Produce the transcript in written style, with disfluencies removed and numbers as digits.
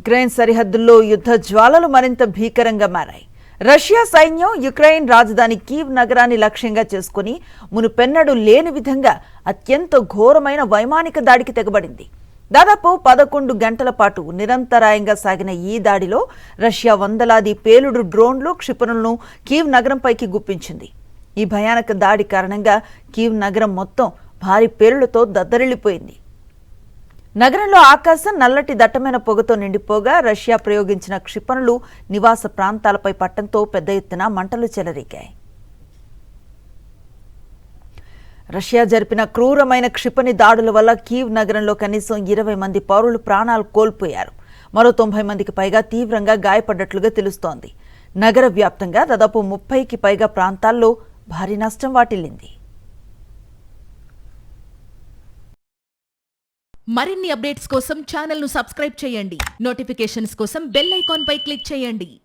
Ukraine సరిహద్దుల్లో యుద్ధ జ్వాలలు మరింత భీకరంగా మారాయి. రష్యా సైన్యం యుక్రెయిన్ రాజధాని కీవ్ నగరాన్ని లక్ష్యంగా చేసుకుని మునుపెన్నడూ లేని విధంగా అత్యంత ఘోరమైన వైమానిక దాడికి తెగబడింది. దాదాపు 11 గంటల పాటు నిరంతరాయంగా సాగిన ఈ దాడిలో రష్యా వందలాది పేలుడు డ్రోన్లు, క్షిపణులను కీవ్ నగరంపైకి గుప్పించింది. ఈ భయానక దాడి కారణంగా కీవ్ నగరం మొత్తం భారీ పేలుళ్లతో దద్దరిల్లిపోయింది. నగరంలో ఆకాశం నల్లటి దట్టమైన పొగతో నిండిపోగా రష్యా ప్రయోగించిన క్షిపణులు నివాస ప్రాంతాలపై పట్టడంతో పెద్ద ఎత్తున మంటలు చెలరేగాయి. రష్యా జరిపిన క్రూరమైన క్షిపణి దాడుల వల్ల కీవ్ నగరంలో కనీసం 20 మంది పౌరులు ప్రాణాలు కోల్పోయారు. మరో 90 మందికి పైగా తీవ్రంగా గాయపడ్డట్లుగా తెలుస్తోంది. నగర వ్యాప్తంగా దాదాపు 30కి పైగా ప్రాంతాల్లో భారీ నష్టం వాటిల్లింది. మరిన్ని అప్డేట్స్ కోసం ఛానల్ ను సబ్స్క్రైబ్ చేయండి. నోటిఫికేషన్స్ కోసం బెల్ ఐకాన్ పై క్లిక్ చేయండి.